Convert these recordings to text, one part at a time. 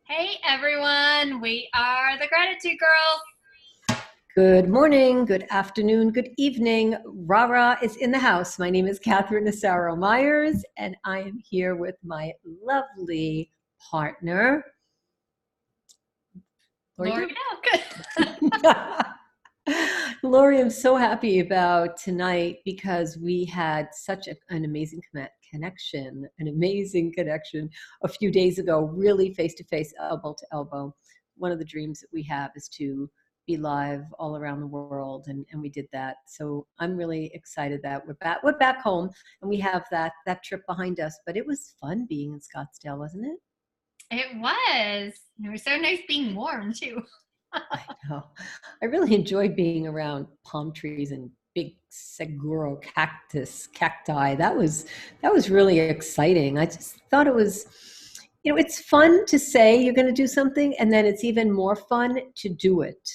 Hey everyone, we are the Gratitude Girls. Good morning, good afternoon, good evening. RaRa is in the house. My name is Kathryn Asaro Myers, and I am here with my lovely partner, Laurie Laurie Delk. Delk. Laurie, I'm so happy about tonight because we had such an amazing connection a few days ago, really face to face, elbow to elbow. One of the dreams that we have is to be live all around the world, and we did that. So I'm really excited that we're back home and we have that trip behind us. But it was fun being in Scottsdale, wasn't it? It was. It was so nice being warm too. I know. I really enjoyed being around palm trees and big saguaro cacti. That was really exciting. I just thought it was, it's fun to say you're going to do something, and then it's even more fun to do it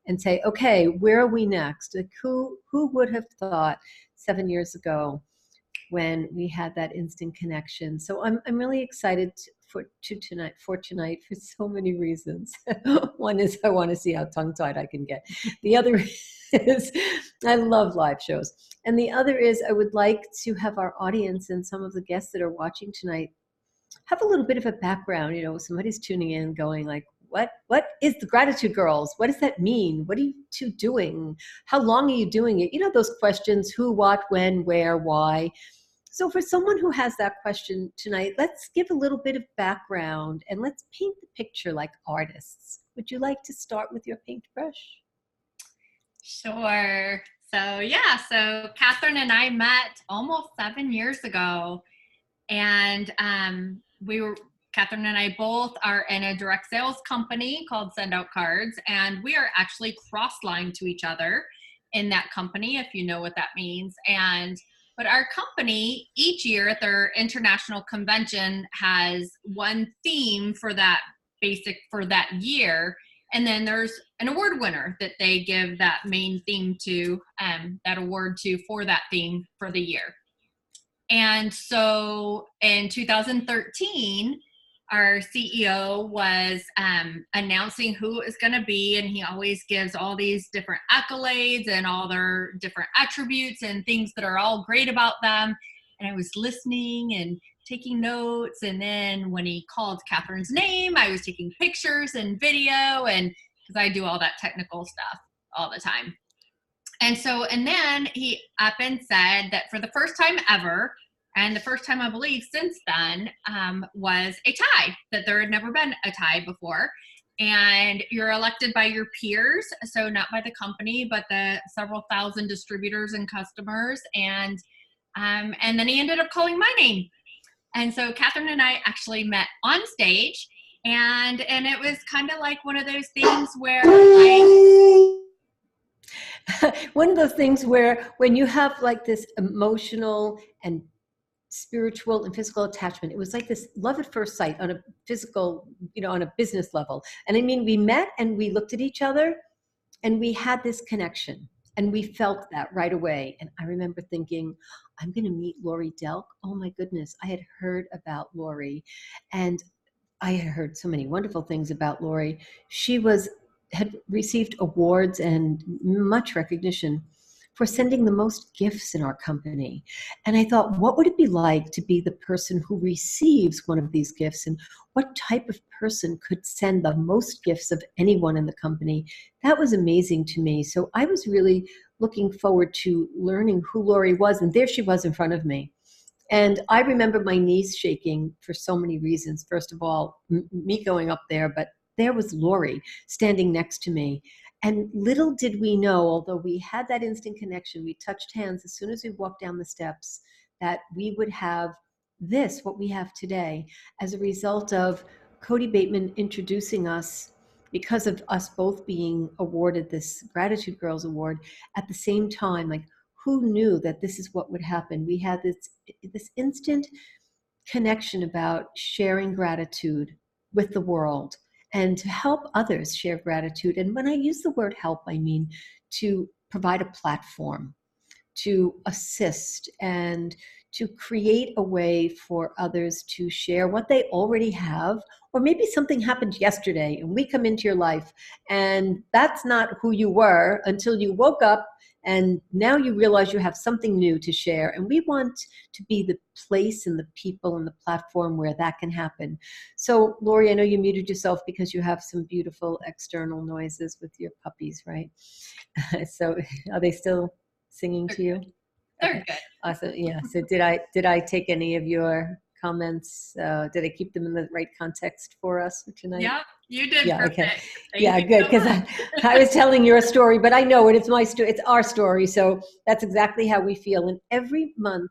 and say, okay, where are we next? Like who would have thought 7 years ago when we had that instant connection. So I'm really excited for tonight for so many reasons. One is I want to see how tongue tied I can get. The other is I love live shows, and the other is I would like to have our audience and some of the guests that are watching tonight have a little bit of a background. Somebody's tuning in, going like, what is the Gratitude Girls? What does that mean? What are you two doing? How long are you doing it? Those questions: who, what, when, where, why. So for someone who has that question tonight, let's give a little bit of background and let's paint the picture like artists. Would you like to start with your paintbrush? Sure. So Kathryn and I met almost 7 years ago, and Kathryn and I both are in a direct sales company called Send Out Cards, and we are actually cross-lined to each other in that company, if you know what that means. But our company each year at their international convention has one theme for that year, and then there's an award winner that they give that main theme to, that award to, for that theme for the year. And so in 2013, our CEO was announcing who it was going to be, and he always gives all these different accolades and all their different attributes and things that are all great about them. And I was listening and taking notes, and then when he called Kathryn's name, I was taking pictures and video, and because I do all that technical stuff all the time. And then he up and said that for the first time ever, and the first time I believe since then, was a tie, that there had never been a tie before. And you're elected by your peers, so not by the company, but the several thousand distributors and customers. And then he ended up calling my name. And so Kathryn and I actually met on stage, and it was kind of like one of those things where One of those things where when you have like this emotional and spiritual and physical attachment, it was like this love at first sight on a physical, on a business level. And I mean, we met and we looked at each other and we had this connection and we felt that right away. And I remember thinking, I'm going to meet Laurie Delk. Oh my goodness. I had heard about Laurie, and I had heard so many wonderful things about Laurie. She had received awards and much recognition for sending the most gifts in our company. And I thought, what would it be like to be the person who receives one of these gifts? And what type of person could send the most gifts of anyone in the company? That was amazing to me. So I was really looking forward to learning who Laurie was. And there she was in front of me. And I remember my knees shaking for so many reasons. First of all, me going up there, but there was Laurie standing next to me. And little did we know, although we had that instant connection, we touched hands as soon as we walked down the steps, that we would have what we have today, as a result of Cody Bateman introducing us, because of us both being awarded this Gratitude Girls Award at the same time. Like, who knew that this is what would happen? We had this instant connection about sharing gratitude with the world and to help others share gratitude. And when I use the word help, I mean to provide a platform, to assist, and to create a way for others to share what they already have, or maybe something happened yesterday and we come into your life and that's not who you were until you woke up and now you realize you have something new to share. And we want to be the place and the people and the platform where that can happen. So, Laurie, I know you muted yourself because you have some beautiful external noises with your puppies, right? So are they still singing to you? They're Okay. good. Awesome. Yeah. So did I take any of your comments? Did I keep them in the right context for us for tonight? Yeah, you did Yeah. perfect. Okay. Thank Yeah. you Good. so Because much. I was telling your story, but I know it. It's my story. It's our story. So that's exactly how we feel. And every month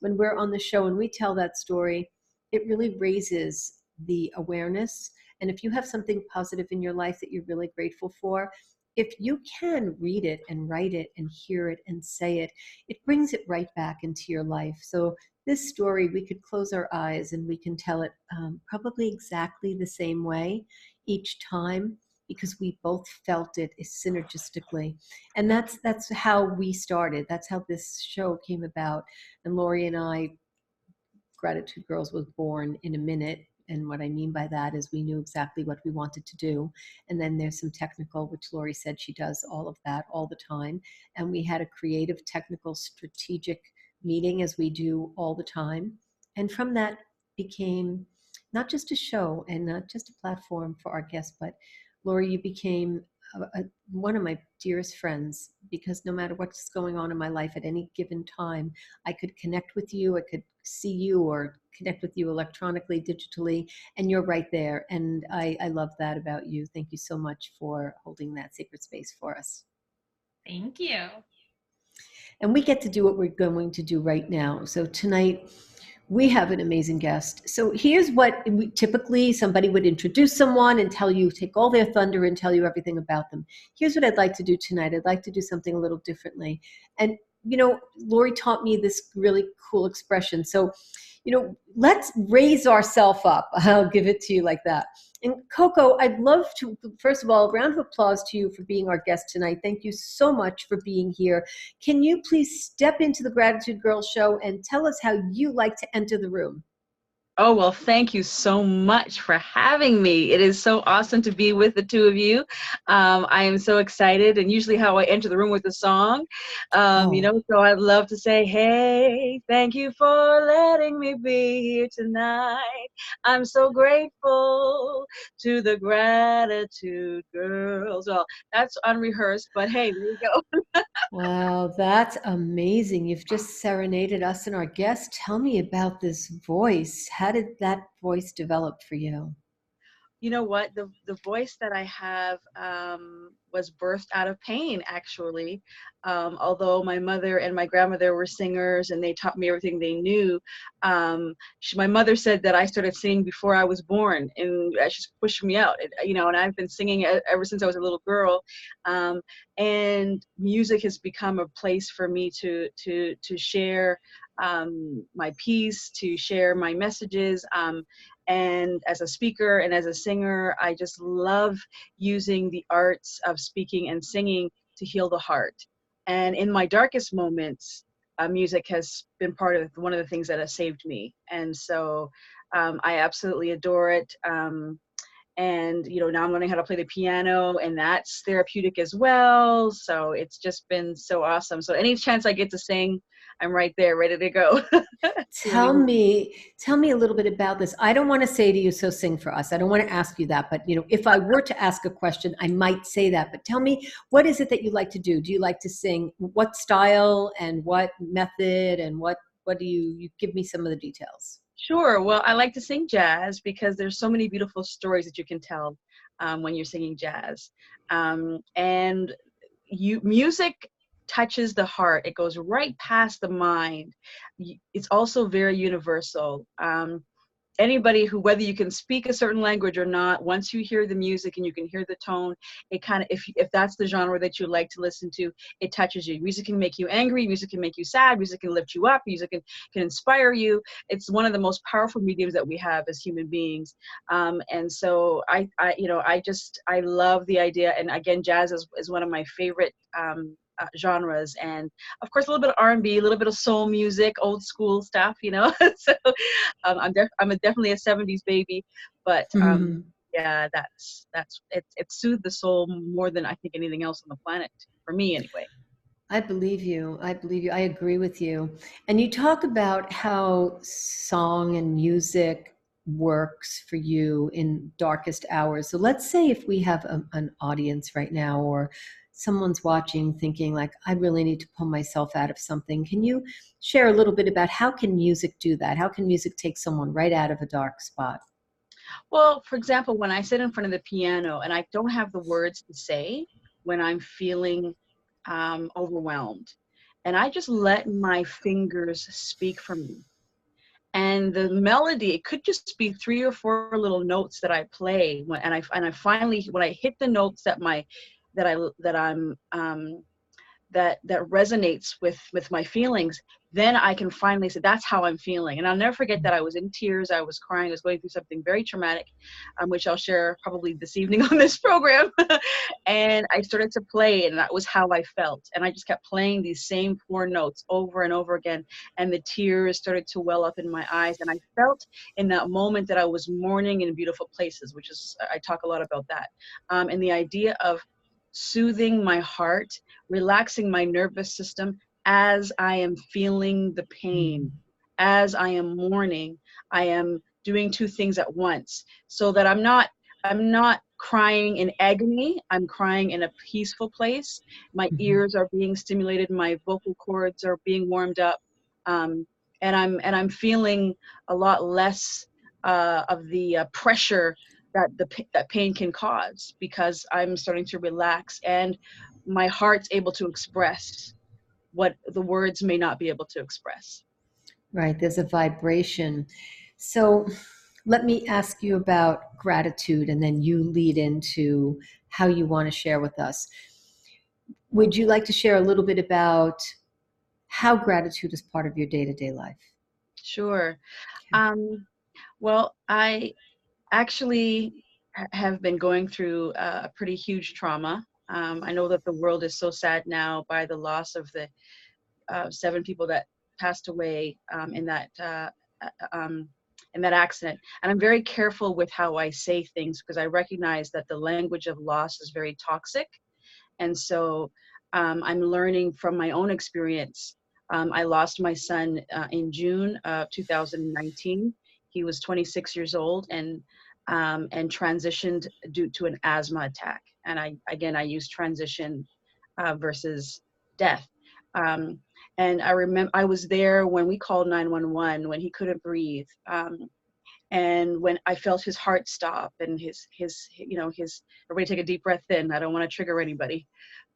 when we're on the show and we tell that story, it really raises the awareness. And if you have something positive in your life that you're really grateful for, if you can read it and write it and hear it and say it, it brings it right back into your life. So this story, we could close our eyes and we can tell it probably exactly the same way each time, because we both felt it synergistically. And that's how we started. That's how this show came about. And Laurie and I, Gratitude Girls was born in a minute. And what I mean by that is we knew exactly what we wanted to do. And then there's some technical, which Laurie said she does all of that all the time. And we had a creative, technical, strategic meeting as we do all the time. And from that became not just a show and not just a platform for our guests, but Laurie, you became one of my dearest friends, because no matter what's going on in my life at any given time, I could connect with you, I could see you or connect with you electronically, digitally, and you're right there. And I love that about you. Thank you so much for holding that sacred space for us. Thank you. And we get to do what we're going to do right now. So tonight, we have an amazing guest. So here's what typically somebody would introduce someone and tell you, take all their thunder and tell you everything about them. Here's what I'd like to do tonight. I'd like to do something a little differently. And, you know, Laurie taught me this really cool expression. So, you know, let's raise ourselves up. I'll give it to you like that. And Coco, I'd love to, first of all, a round of applause to you for being our guest tonight. Thank you so much for being here. Can you please step into the Gratitude Girls show and tell us how you like to enter the room? Oh, well, thank you so much for having me. It is so awesome to be with the two of you. I am so excited, and usually how I enter the room with a song, so I'd love to say, hey, thank you for letting me be here tonight. I'm so grateful to the Gratitude Girls. Well, that's unrehearsed, but hey, there you go. Wow, that's amazing. You've just serenaded us and our guests. Tell me about this voice. How did that voice develop for you? You know what? The voice that I have was birthed out of pain, actually. Although my mother and my grandmother were singers and they taught me everything they knew, my mother said that I started singing before I was born, and she pushed me out. And I've been singing ever since I was a little girl. And music has become a place for me to share my piece, to share my messages. And as a speaker and as a singer, I just love using the arts of speaking and singing to heal the heart. And in my darkest moments, music has been one of the things that has saved me. And so I absolutely adore it. And now I'm learning how to play the piano, and that's therapeutic as well. So it's just been so awesome. So any chance I get to sing, I'm right there, ready to go. Tell me a little bit about this. I don't want to say to you, so sing for us. I don't want to ask you that, but if I were to ask a question, I might say that. But tell me, what is it that you like to do? Do you like to sing? What style and what method and what do you give me some of the details? Sure. Well, I like to sing jazz because there's so many beautiful stories that you can tell when you're singing jazz. And music touches the heart. It goes right past the mind. It's also very universal. Anybody who, whether you can speak a certain language or not, once you hear the music and you can hear the tone, it kind of, if that's the genre that you like to listen to, it touches you. Music can make you angry, music can make you sad, music can lift you up, music can inspire you. It's one of the most powerful mediums that we have as human beings. And so I love the idea. And again, jazz is one of my favorite genres, and of course a little bit of R&B, a little bit of soul music, old school stuff, you know. So definitely a 70s baby, but yeah, it soothed the soul more than I think anything else on the planet, for me anyway. I believe you. I believe you. I agree with you. And you talk about how song and music works for you in darkest hours. So let's say if we have an audience right now, or someone's watching thinking like, I really need to pull myself out of something. Can you share a little bit about how can music do that? How can music take someone right out of a dark spot? Well, for example, when I sit in front of the piano and I don't have the words to say, when I'm feeling overwhelmed, and I just let my fingers speak for me. And the melody, it could just be 3 or 4 little notes that I play, and I finally, when I hit the notes that that resonates with my feelings, then I can finally say that's how I'm feeling. And I'll never forget that I was in tears, I was crying, I was going through something very traumatic, which I'll share probably this evening on this program. And I started to play, and that was how I felt. And I just kept playing these same 4 notes over and over again, and the tears started to well up in my eyes. And I felt in that moment that I was mourning in beautiful places, which is, I talk a lot about that. And the idea of soothing my heart, relaxing my nervous system as I am feeling the pain, as I am mourning. I am doing 2 things at once, so that I'm not crying in agony. I'm crying in a peaceful place. My ears are being stimulated, my vocal cords are being warmed up, and I'm feeling a lot less of the pressure that pain can cause, because I'm starting to relax, and my heart's able to express what the words may not be able to express. Right, there's a vibration. So let me ask you about gratitude, and then you lead into how you want to share with us. Would you like to share a little bit about how gratitude is part of your day-to-day life? Sure. Well, I actually have been going through a pretty huge trauma. I know that the world is so sad now by the loss of the 7 people that passed away in that accident. And I'm very careful with how I say things, because I recognize that the language of loss is very toxic. And so I'm learning from my own experience. I lost my son in June of 2019. He was 26 years old, and transitioned due to an asthma attack. And I use transition versus death. And I remember I was there when we called 911, when he couldn't breathe. And when I felt his heart stop, and his everybody take a deep breath in. I don't want to trigger anybody,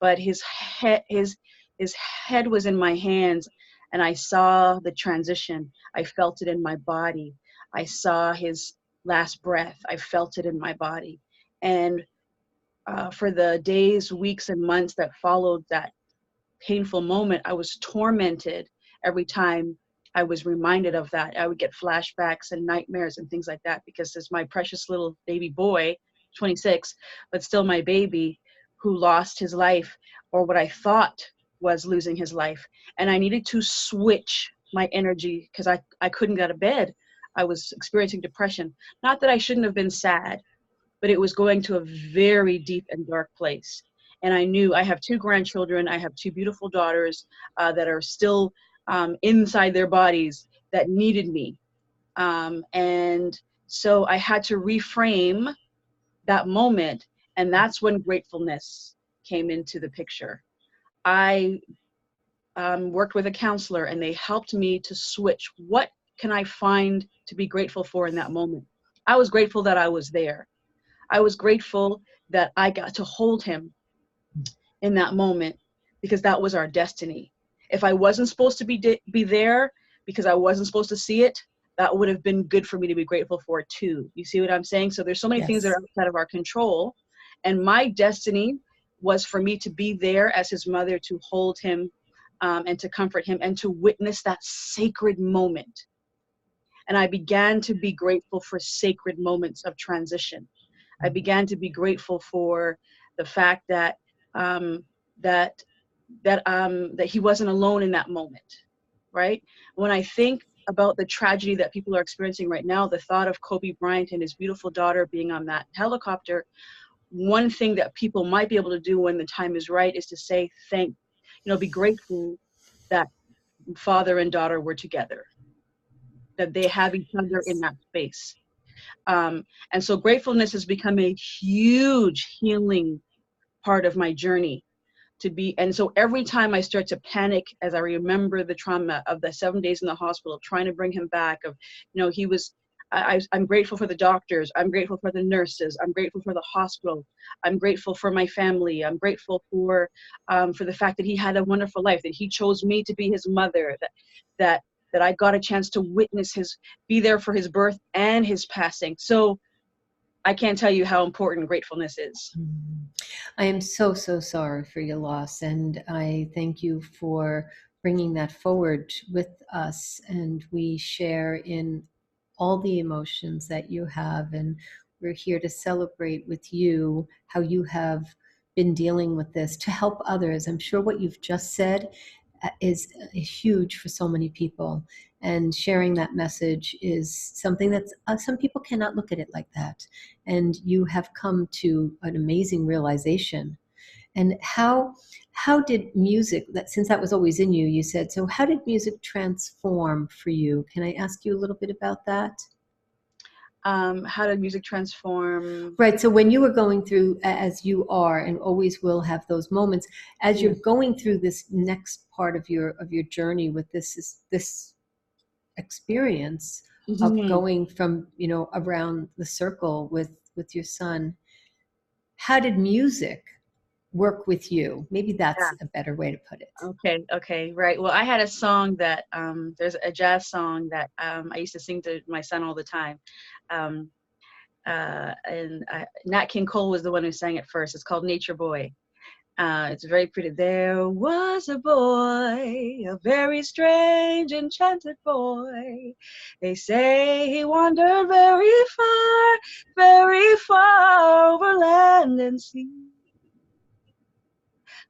but his head was in my hands, and I saw the transition. I felt it in my body. I saw his last breath. I felt it in my body. And for the days, weeks, and months that followed that painful moment, I was tormented every time I was reminded of that. I would get flashbacks and nightmares and things like that, because there's my precious little baby boy, 26, but still my baby, who lost his life, or what I thought was losing his life. And I needed to switch my energy, because I couldn't get out of bed. I was experiencing depression. Not that I shouldn't have been sad, but it was going to a very deep and dark place. And I knew I have 2 grandchildren. I have 2 beautiful daughters that are still inside their bodies that needed me. And so I had to reframe that moment. And that's when gratefulness came into the picture. I worked with a counselor, and they helped me to switch. What can I find to be grateful for in that moment? I was grateful that I was there. I was grateful that I got to hold him in that moment, because that was our destiny. If I wasn't supposed to be there, because I wasn't supposed to see it, that would have been good for me to be grateful for too. You see what I'm saying? So there's so many things that are outside of our control. And my destiny was for me to be there as his mother, to hold him and to comfort him, and to witness that sacred moment. And I began to be grateful for sacred moments of transition. I began to be grateful for the fact that that that he wasn't alone in that moment, right? When I think about the tragedy that people are experiencing right now, the thought of Kobe Bryant and his beautiful daughter being on that helicopter, one thing that people might be able to do when the time is right is to say be grateful that father and daughter were together, that they have each other in that space. And so gratefulness has become a huge healing part of my journey and so every time I start to panic, as I remember the trauma of the 7 days in the hospital, trying to bring him back, I'm grateful for the doctors, I'm grateful for the nurses, I'm grateful for the hospital, I'm grateful for my family, I'm grateful for the fact that he had a wonderful life, that he chose me to be his mother, that I got a chance to be there for his birth and his passing. So I can't tell you how important gratefulness is. I am so, so sorry for your loss. And I thank you for bringing that forward with us. And we share in all the emotions that you have. And we're here to celebrate with you how you have been dealing with this to help others. I'm sure what you've just said is huge for so many people. And sharing that message is something that some people cannot look at it like that. And you have come to an amazing realization. And how did music, since that was always in you, you said, so how did music transform for you? Can I ask you a little bit about that? How did music transform? Right. So when you were going through, as you are and always will have those moments, as you're going through this next part of your journey with this experience of going from, around the circle with your son, how did music work with you? Maybe that's a better way to put it. Okay, right. Well, I had a song that there's a jazz song that I used to sing to my son all the time. Nat King Cole was the one who sang it first. It's called Nature Boy. It's very pretty. There was a boy, a very strange, enchanted boy. They say he wandered very far over land and sea.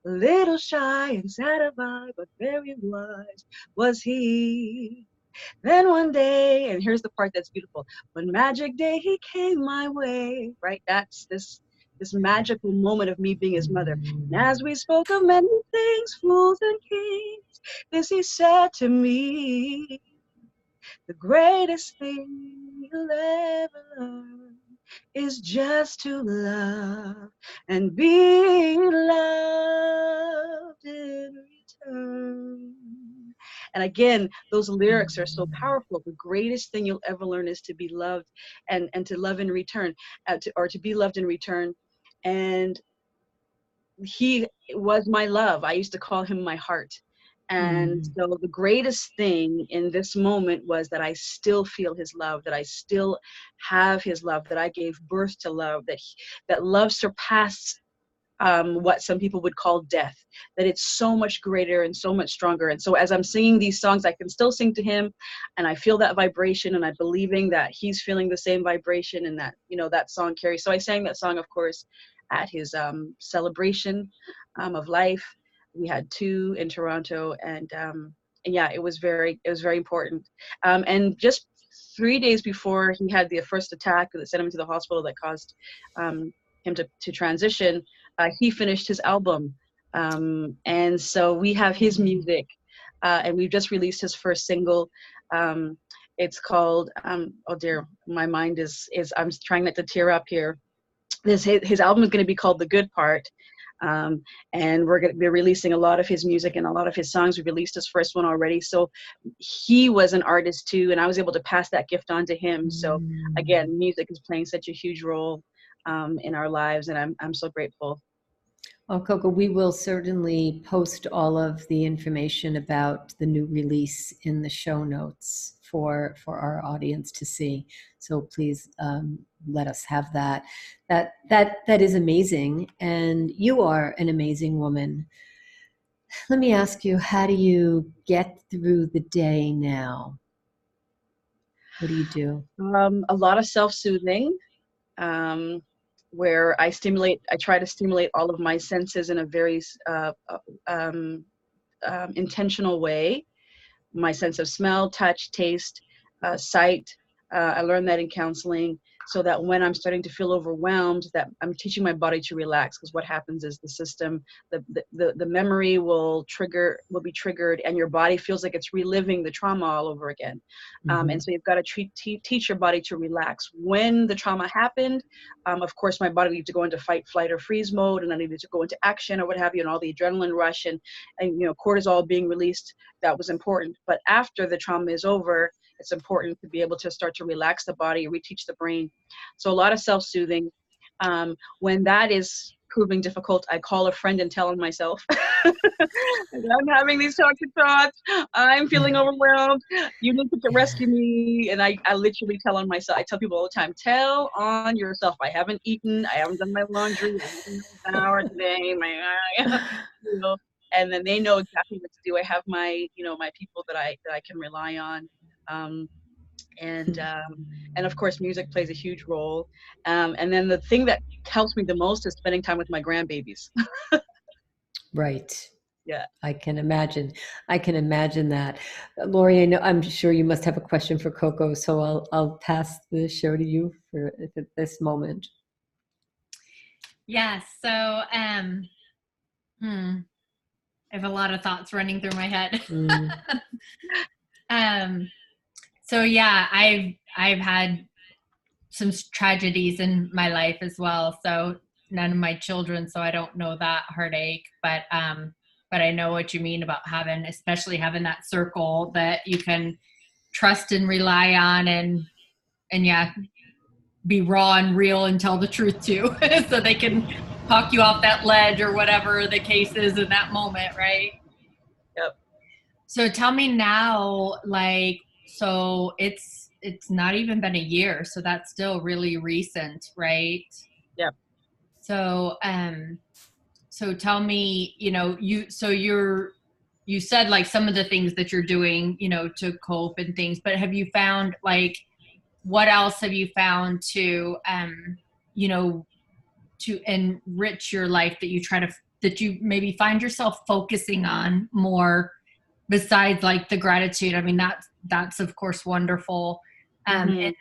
A little shy and sad of eye, but very wise was he. Then one day, and here's the part that's beautiful, one magic day he came my way, right? That's this magical moment of me being his mother. And as we spoke of many things, fools and kings, this he said to me, the greatest thing you'll ever learn is just to love and be loved in return. And again, those lyrics are so powerful. The greatest thing you'll ever learn is to be loved and to love in return, to be loved in return. And he was my love. I used to call him my heart. And so the greatest thing in this moment was that I still feel his love, that I still have his love, that I gave birth to love, that love surpassed what some people would call death, that it's so much greater and so much stronger. And so as I'm singing these songs, I can still sing to him, and I feel that vibration, and I'm believing that he's feeling the same vibration, and that, that song carries. So I sang that song, of course, at his celebration of life. We had 2 in Toronto, and yeah, it was very important. And just 3 days before he had the first attack that sent him to the hospital that caused him to transition, he finished his album. And so we have his music, and we've just released his first single. It's called, oh dear, my mind is I'm trying not to tear up here. His album is going to be called The Good Part. And we're going to be releasing a lot of his music and a lot of his songs. We released his first one already. So he was an artist too, and I was able to pass that gift on to him. So again, music is playing such a huge role in our lives, and I'm so grateful. Oh, Coco, we will certainly post all of the information about the new release in the show notes for our audience to see. So please let us have that. That is amazing, and you are an amazing woman. Let me ask you, how do you get through the day now? What do you do? A lot of self-soothing. where I try to stimulate all of my senses in a very intentional way. My sense of smell, touch, taste, sight. I learned that in counseling, so that when I'm starting to feel overwhelmed, that I'm teaching my body to relax. Because what happens is the memory will be triggered, and your body feels like it's reliving the trauma all over again. And so you've got to teach your body to relax. When the trauma happened, of course, my body needed to go into fight, flight, or freeze mode, and I needed to go into action or what have you, and all the adrenaline rush and cortisol being released. That was important. But after the trauma is over, it's important to be able to start to relax the body, reteach the brain. So a lot of self-soothing. When that is proving difficult, I call a friend and tell on myself. I'm having these toxic thoughts. I'm feeling overwhelmed. You need to rescue me. And I literally tell on myself. I tell people all the time, tell on yourself. I haven't eaten. I haven't done my laundry. I haven't done an hour today. And then they know exactly what to do. I have my people that I can rely on. And of course, music plays a huge role. And then the thing that helps me the most is spending time with my grandbabies. Right. Yeah. I can imagine that. Laurie, I'm sure you must have a question for Coco, so I'll pass the show to you for at this moment. Yes. So, I have a lot of thoughts running through my head. So yeah, I've had some tragedies in my life as well. So none of my children, so I don't know that heartache, but I know what you mean about especially having that circle that you can trust and rely on, and yeah, be raw and real and tell the truth to, so they can talk you off that ledge or whatever the case is in that moment, right? Yep. So tell me now, so it's not even been a year, so that's still really recent, right? Yep. So so tell me, you said like some of the things that you're doing, to cope and things, but have you found what else have you found to to enrich your life that you maybe find yourself focusing on more besides the gratitude? I mean, that's of course wonderful. And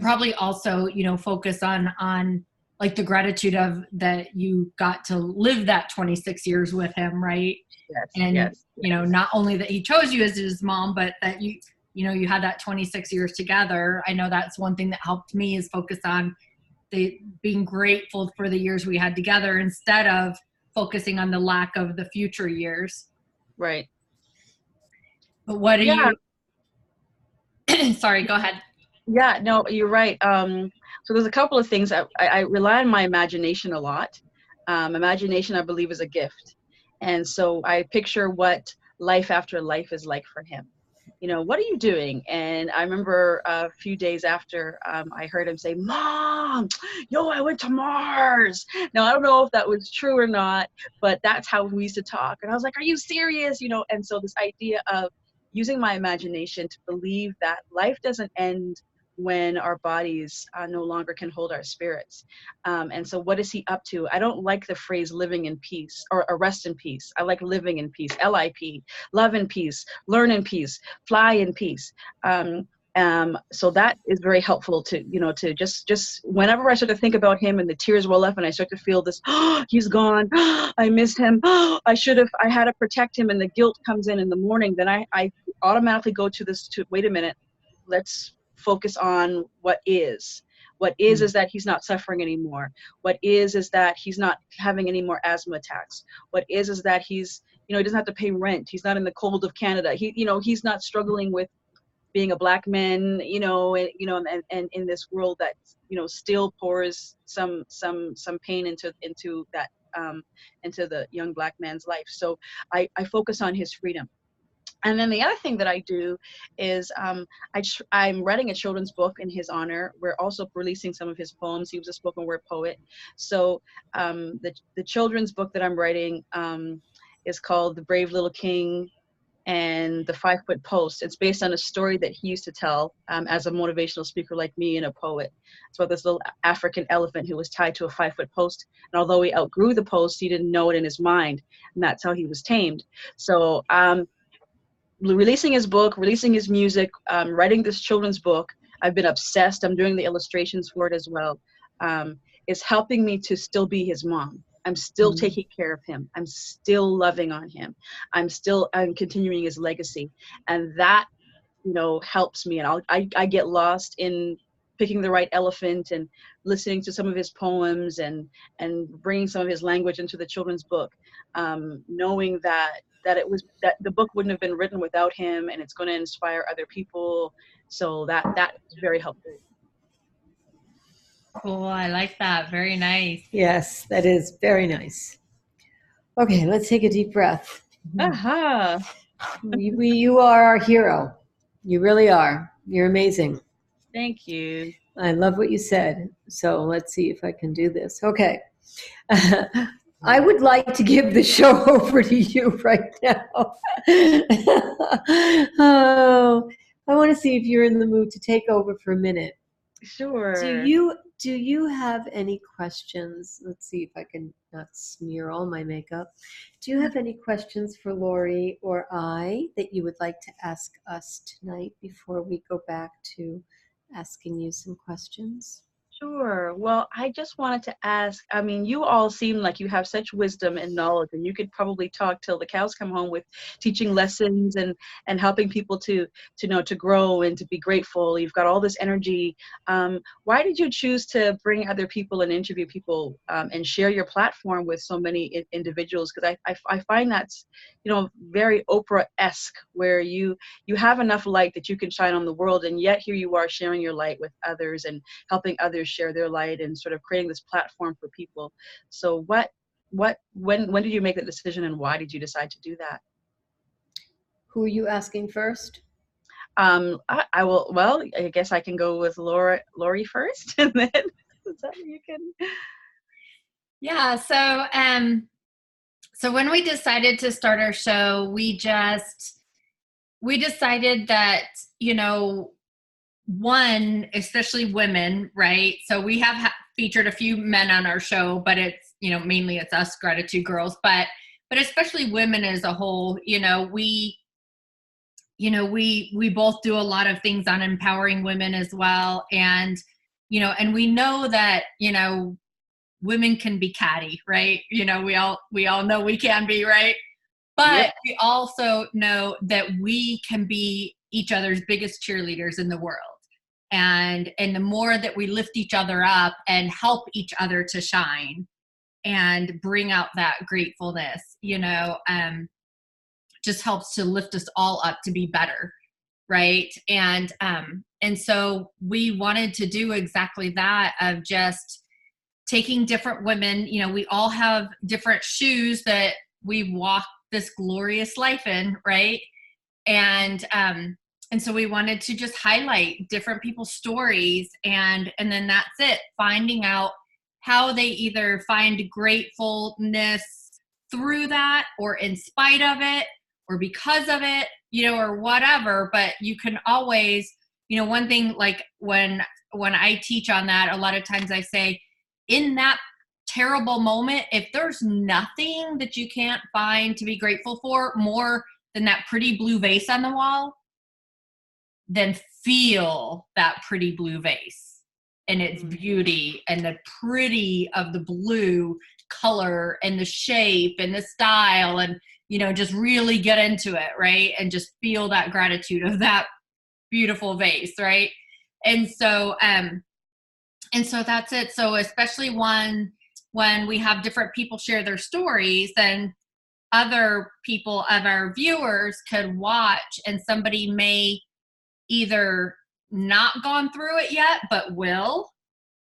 probably also, focus on the gratitude of that you got to live that 26 years with him, right? Yes. And yes. Not only that he chose you as his mom, but that you had that 26 years together. I know that's one thing that helped me, is focus on being grateful for the years we had together instead of focusing on the lack of the future years. Right. But what do you sorry, go ahead. Yeah, no, you're right. So there's a couple of things. I rely on my imagination a lot. Imagination, I believe, is a gift. And so I picture what life after life is like for him. What are you doing? And I remember a few days after, I heard him say, Mom, I went to Mars. Now, I don't know if that was true or not, but that's how we used to talk. And I was like, are you serious? And so this idea of using my imagination to believe that life doesn't end when our bodies no longer can hold our spirits. And so what is he up to? I don't like the phrase living in peace or rest in peace. I like living in peace, LIP, love in peace, learn in peace, fly in peace. So that is very helpful to just whenever I start to think about him and the tears well up and I start to feel this, he's gone, I missed him, I had to protect him, and the guilt comes in the morning, then I automatically go to wait a minute, let's focus on what is. What is that he's not suffering anymore. What is that he's not having any more asthma attacks. What is that he's, he doesn't have to pay rent. He's not in the cold of Canada. He's not struggling with being a black man, and in this world that, still pours some pain into that, into the young black man's life. So I focus on his freedom. And then the other thing that I do is I'm writing a children's book in his honor. We're also releasing some of his poems. He was a spoken word poet. So the children's book that I'm writing is called The Brave Little King and the 5-foot post. It's based on a story that he used to tell as a motivational speaker like me and a poet. It's about this little African elephant who was tied to a 5-foot post. And although he outgrew the post, he didn't know it in his mind. And that's how he was tamed. So releasing his book, releasing his music, writing this children's book, I've been obsessed. I'm doing the illustrations for it as well. Is helping me to still be his mom. I'm still taking care of him. I'm still loving on him. I'm continuing his legacy. And that, helps me. And I get lost in picking the right elephant and listening to some of his poems and bringing some of his language into the children's book, knowing that the book wouldn't have been written without him, and it's going to inspire other people. So that is very helpful. Cool. I like that. Very nice. Yes, that is very nice. Okay, let's take a deep breath. Aha. You are our hero. You really are. You're amazing. Thank you. I love what you said. So let's see if I can do this. Okay. I would like to give the show over to you right now. Oh, I want to see if you're in the mood to take over for a minute. Sure. Do you have any questions? Let's see if I can not smear all my makeup. Do you have any questions for Laurie or I that you would like to ask us tonight before we go back to asking you some questions? Sure. Well, I just wanted to ask, I mean, you all seem like you have such wisdom and knowledge, and you could probably talk till the cows come home with teaching lessons and helping people to grow and to be grateful. You've got all this energy. Why did you choose to bring other people and interview people and share your platform with so many individuals? Because I find that's, very Oprah-esque, where you have enough light that you can shine on the world, and yet here you are sharing your light with others and helping others share their light and sort of creating this platform for people. So when did you make that decision, and why did you decide to do that? Who are you asking first? I will. Well, I guess I can go with Laurie first, and then so you can. Yeah. So when we decided to start our show, we decided that, one, especially women, right? So we have featured a few men on our show, but it's, mainly it's us Gratitude Girls, but especially women as a whole, we both do a lot of things on empowering women as well. And, and we know that, women can be catty, right? We all know we can be, right? But Yep. We also know that we can be each other's biggest cheerleaders in the world. And the more that we lift each other up and help each other to shine and bring out that gratefulness, just helps to lift us all up to be better. Right. And so we wanted to do exactly that, of just taking different women, we all have different shoes that we walk this glorious life in. Right. And so we wanted to just highlight different people's stories, and then that's it, finding out how they either find gratefulness through that, or in spite of it, or because of it, or whatever. But you can always, one thing, like when I teach on that, a lot of times I say, in that terrible moment, if there's nothing that you can't find to be grateful for more than that pretty blue vase on the wall, then feel that pretty blue vase and its beauty and the pretty of the blue color and the shape and the style, and just really get into it, right? And just feel that gratitude of that beautiful vase, right? And so that's it. So especially when we have different people share their stories, then other people of our viewers could watch, and somebody may either not gone through it yet, but will.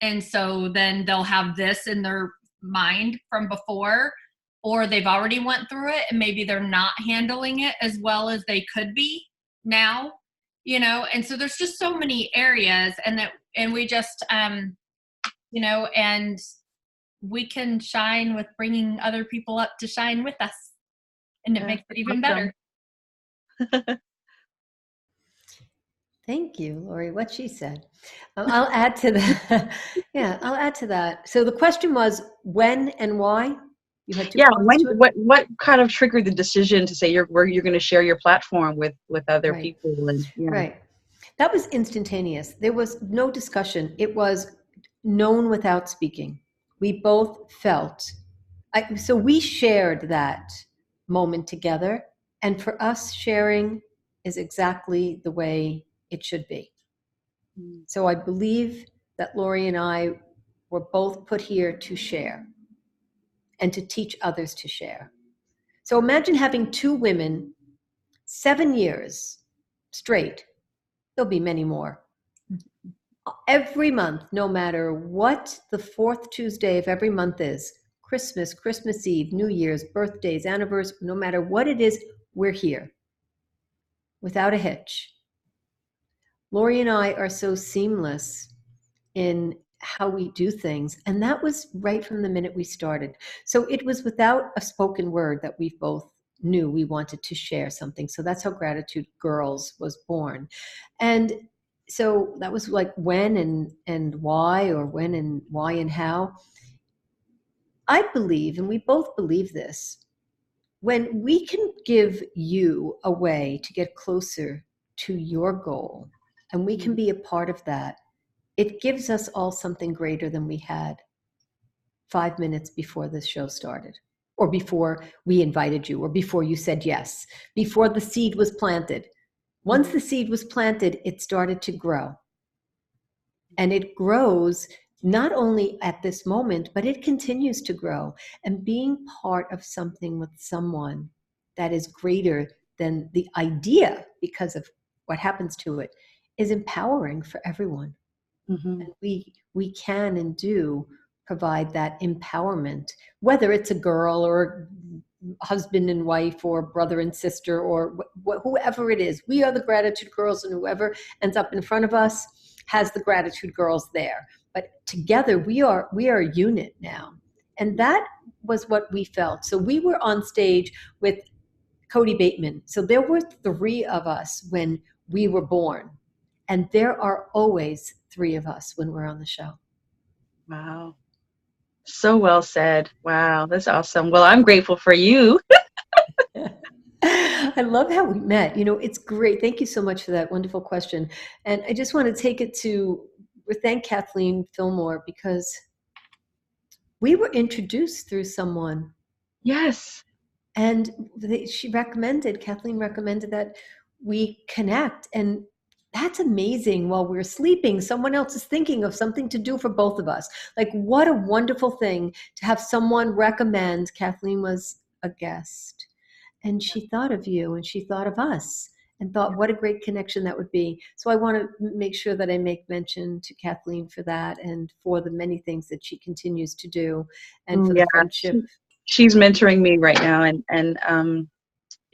And so then they'll have this in their mind from before, or they've already went through it and maybe they're not handling it as well as they could be now, and so there's just so many areas, and we just, and we can shine with bringing other people up to shine with us, and it makes it even better. Thank you, Laurie. What she said. I'll add to that. Yeah, I'll add to that. So the question was when and why? You had two Yeah, parts to it? what kind of triggered the decision to say where you're going to share your platform with other Right. people? And yeah. Right. That was instantaneous. There was no discussion. It was known without speaking. We both felt. So we shared that moment together. And for us, sharing is exactly the way it should be. So I believe that Laurie and I were both put here to share and to teach others to share. So imagine having two women, 7 years straight. There'll be many more. Every month, no matter what the fourth Tuesday of every month is, Christmas, Christmas Eve, New Year's, birthdays, anniversaries, no matter what it is, we're here without a hitch. Laurie and I are so seamless in how we do things. And that was right from the minute we started. So it was without a spoken word that we both knew we wanted to share something. So that's how Gratitude Girls was born. And so that was like when and why, or when and why and how. I believe, and we both believe this, when we can give you a way to get closer to your goal, and we can be a part of that, it gives us all something greater than we had 5 minutes before the show started, or before we invited you, or before you said yes, before the seed was planted. Once the seed was planted, it started to grow. And it grows not only at this moment, but it continues to grow. And being part of something with someone that is greater than the idea because of what happens to it is empowering for everyone. And we can and do provide that empowerment, whether it's a girl or husband and wife or brother and sister or whoever it is. We are the Gratitude Girls, and whoever ends up in front of us has the Gratitude Girls there. But together we are a unit now. And that was what we felt. So we were on stage with Cody Bateman. So there were 3 of us when we were born. And there are always 3 of us when we're on the show. Wow. So well said. Wow, that's awesome. Well, I'm grateful for you. I love how we met. You know, it's great. Thank you so much for that wonderful question. And I just want to take it to thank Kathleen Fillmore, because we were introduced through someone. Yes. And Kathleen recommended that we connect. And that's amazing. While we're sleeping, someone else is thinking of something to do for both of us. Like, what a wonderful thing to have someone recommend. Kathleen was a guest, and she thought of you, and she thought of us, and thought what a great connection that would be. So I want to make sure that I make mention to Kathleen for that, and for the many things that she continues to do, and for the friendship. She's mentoring me right now, and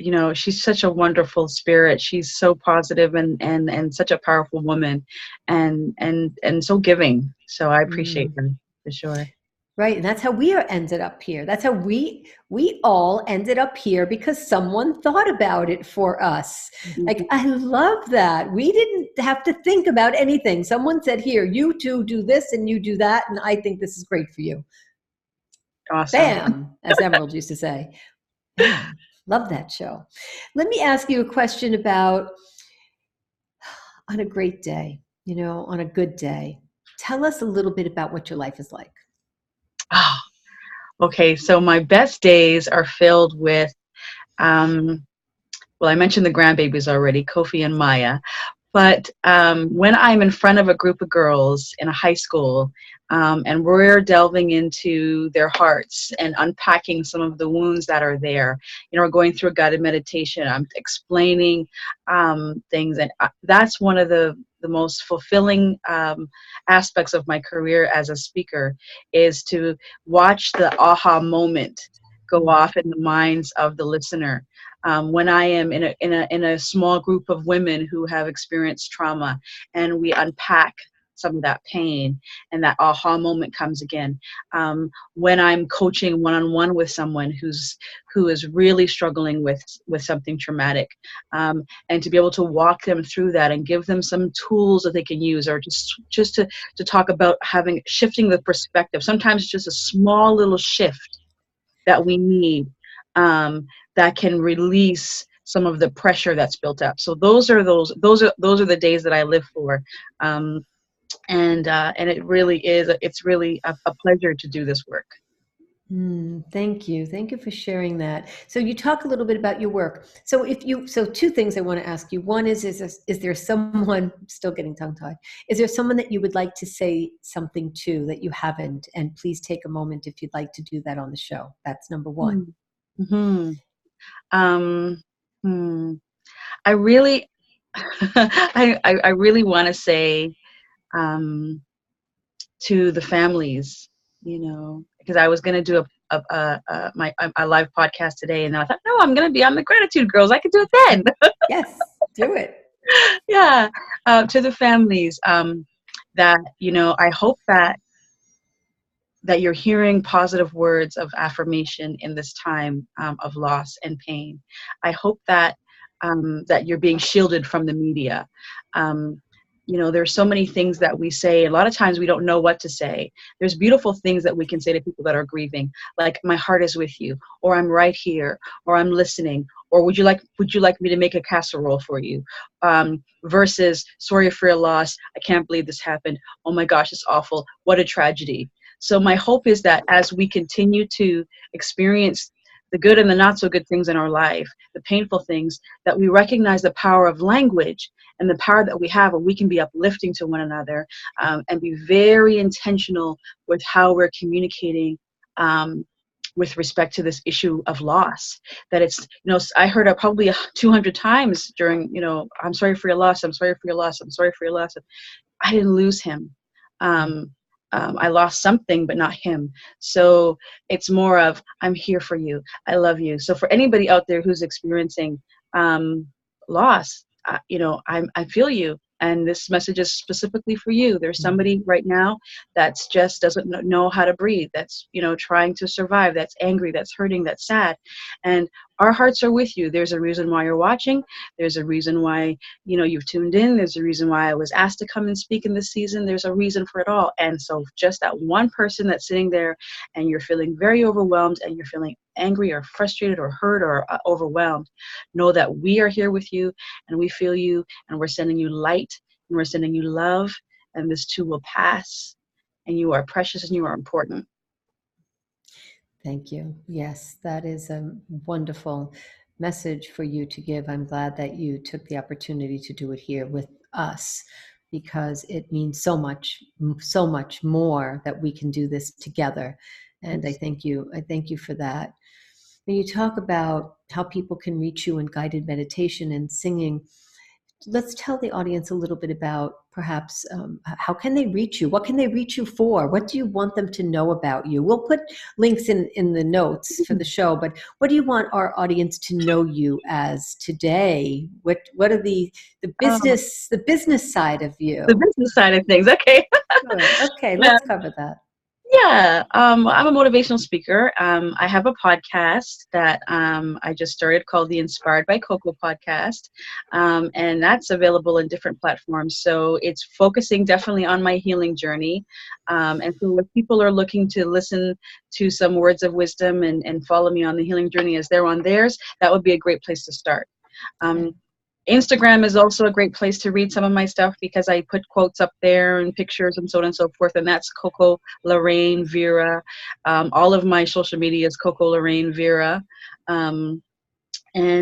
you know, she's such a wonderful spirit. She's so positive and such a powerful woman, and so giving. So I appreciate her for sure. Right, and that's how we ended up here. That's how we all ended up here, because someone thought about it for us. Like, I love that. We didn't have to think about anything. Someone said, here, you two do this and you do that, and I think this is great for you. Awesome. Bam, as Emerald used to say. Bam. Love that show. Let me ask you a question about, on a great day, you know, on a good day, tell us a little bit about what your life is like. Oh, okay. So my best days are filled with, well, I mentioned the grandbabies already, Kofi and Maya. But when I'm in front of a group of girls in a high school, and we're delving into their hearts and unpacking some of the wounds that are there, you know, we're going through a guided meditation, I'm explaining things, and that's one of the most fulfilling aspects of my career as a speaker, is to watch the aha moment go off in the minds of the listener. When I am in a small group of women who have experienced trauma, and we unpack some of that pain, and that aha moment comes again. When I'm coaching one-on-one with someone who is really struggling with something traumatic, and to be able to walk them through that and give them some tools that they can use, or just to talk about shifting the perspective. Sometimes it's just a small little shift that we need, that can release some of the pressure that's built up. So those are the days that I live for. And it really is, it's really a pleasure to do this work. Thank you. Thank you for sharing that. So you talk a little bit about your work. So two things I want to ask you. One is there someone, still getting tongue-tied, is there someone that you would like to say something to that you haven't? And please take a moment if you'd like to do that on the show. That's number one. Mm-hmm. I really, I really want to say, to the families, because I was going to do a live podcast today, and I thought, no, I'm going to be on the Gratitude Girls. I could do it then. Yes, do it. Yeah. To the families, that, I hope that you're hearing positive words of affirmation in this time of loss and pain. I hope that that you're being shielded from the media. There's so many things that we say. A lot of times we don't know what to say. There's beautiful things that we can say to people that are grieving, like "my heart is with you," or "I'm right here," or "I'm listening," or would you like me to make a casserole for you? Versus "sorry for your loss. I can't believe this happened. Oh my gosh, it's awful. What a tragedy." So my hope is that as we continue to experience the good and the not so good things in our life, the painful things, that we recognize the power of language and the power that we have, and we can be uplifting to one another, and be very intentional with how we're communicating with respect to this issue of loss. That it's, I heard it probably 200 times during, "I'm sorry for your loss. I'm sorry for your loss. I'm sorry for your loss." I didn't lose him. I lost something, but not him. So it's more of, "I'm here for you. I love you." So for anybody out there who's experiencing loss, I feel you. And this message is specifically for you. There's somebody right now that's just doesn't know how to breathe. That's, trying to survive. That's angry. That's hurting. That's sad. And our hearts are with you. There's a reason why you're watching. There's a reason why, you've tuned in. There's a reason why I was asked to come and speak in this season. There's a reason for it all. And so just that one person that's sitting there and you're feeling very overwhelmed, and you're feeling angry or frustrated or hurt or overwhelmed, know that we are here with you, and we feel you, and we're sending you light, and we're sending you love, and this too will pass, and you are precious and you are important. Thank you. Yes, that is a wonderful message for you to give. I'm glad that you took the opportunity to do it here with us, because it means so much more that we can do this together. And I thank you. I thank you for that. When you talk about how people can reach you in guided meditation and singing, let's tell the audience a little bit about perhaps how can they reach you? What can they reach you for? What do you want them to know about you? We'll put links in the notes for the show, but what do you want our audience to know you as today? What are the business side of you? The business side of things. Okay. Good. Okay, let's cover that. Yeah, I'm a motivational speaker. I have a podcast that I just started called the Inspired by Coco podcast, and that's available in different platforms. So it's focusing definitely on my healing journey. And so if people are looking to listen to some words of wisdom and follow me on the healing journey as they're on theirs, that would be a great place to start. Instagram is also a great place to read some of my stuff, because I put quotes up there and pictures and so on and so forth, and that's Coco LaRain Veira. All of my social media is Coco LaRain Veira. And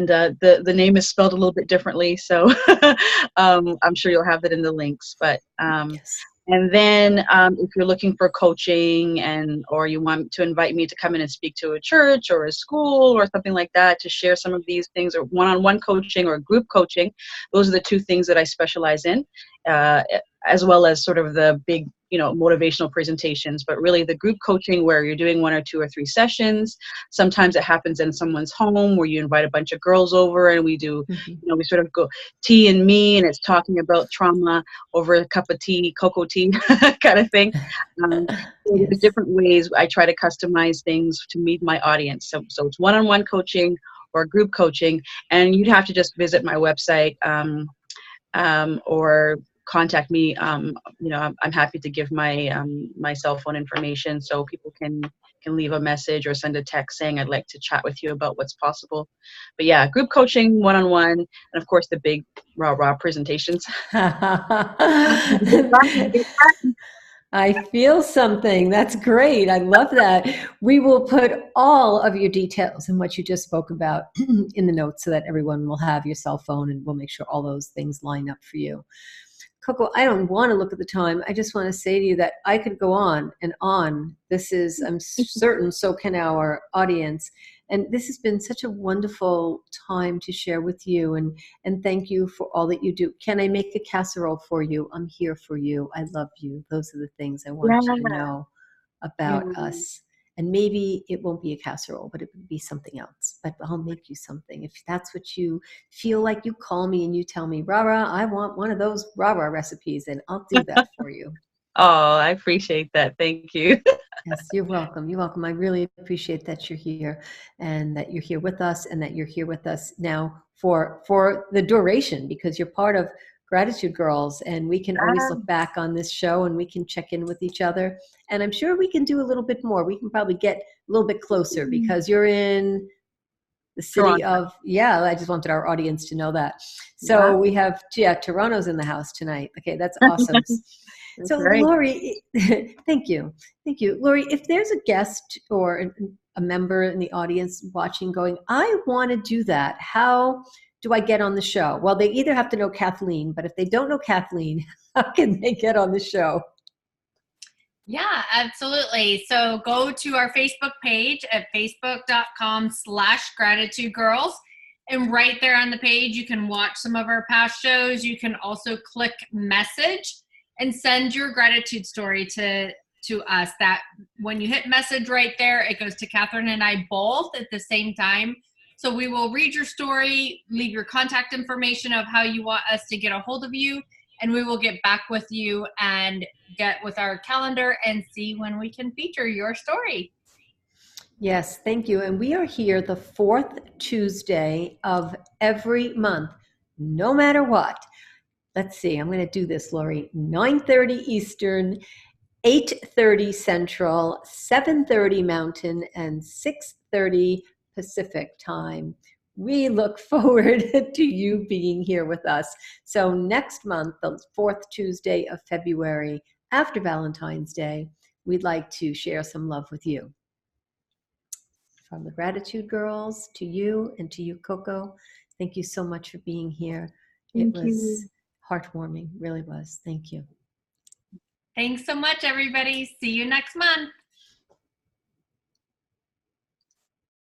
the name is spelled a little bit differently, so I'm sure you'll have that in the links. But Yes. and then if you're looking for coaching or you want to invite me to come in and speak to a church or a school or something like that to share some of these things, or one-on-one coaching or group coaching, those are the two things that I specialize in, as well as sort of the big motivational presentations, but really the group coaching where you're doing 1 or 2 or 3 sessions. Sometimes it happens in someone's home where you invite a bunch of girls over and we do, we sort of go tea and me, and it's talking about trauma over a cup of tea, cocoa tea kind of thing. So there's different ways I try to customize things to meet my audience. So it's one-on-one coaching or group coaching, and you'd have to just visit my website or contact me. I'm happy to give my my cell phone information so people can leave a message or send a text saying I'd like to chat with you about what's possible. But yeah, group coaching, one-on-one, and of course the big RaRa presentations. I feel something. That's great. I love that. We will put all of your details and what you just spoke about in the notes so that everyone will have your cell phone, and we'll make sure all those things line up for you. Coco, I don't want to look at the time. I just want to say to you that I could go on and on. This is, I'm certain, so can our audience. And this has been such a wonderful time to share with you, and thank you for all that you do. Can I make a casserole for you? I'm here for you. I love you. Those are the things I want you to know about us. And maybe it won't be a casserole, but it would be something else. But I'll make you something. If that's what you feel like, you call me and you tell me, RaRa, I want one of those RaRa recipes, and I'll do that for you. Oh, I appreciate that. Thank you. Yes, you're welcome. You're welcome. I really appreciate that you're here, and that you're here with us, and that you're here with us now for the duration, because you're part of Gratitude Girls, and we can always look back on this show and we can check in with each other. And I'm sure we can do a little bit more. We can probably get a little bit closer because you're in the city of, I just wanted our audience to know that. So we have, Toronto's in the house tonight. Okay, that's awesome. So great. Laurie, thank you. Thank you. Laurie, if there's a guest or a member in the audience watching going, I want to do that, how do I get on the show? Well, they either have to know Kathleen, but if they don't know Kathleen, how can they get on the show? Yeah, absolutely. So go to our Facebook page at facebook.com/gratitudegirls. And right there on the page, you can watch some of our past shows. You can also click message and send your gratitude story to us. That when you hit message right there, it goes to Kathryn and I both at the same time. So we will read your story, leave your contact information of how you want us to get a hold of you, and we will get back with you and get with our calendar and see when we can feature your story. Yes, thank you. And we are here the 4th Tuesday of every month, no matter what. Let's see, I'm going to do this, Laurie. 9:30 Eastern, 8:30 Central, 7:30 Mountain, and 6:30 Pacific time. We look forward to you being here with us. So next month, the 4th Tuesday of February, after Valentine's Day, we'd like to share some love with you. From the Gratitude Girls to you, and to you, Coco, thank you so much for being here. It was heartwarming, really was. Thank you. Thanks so much, everybody. See you next month.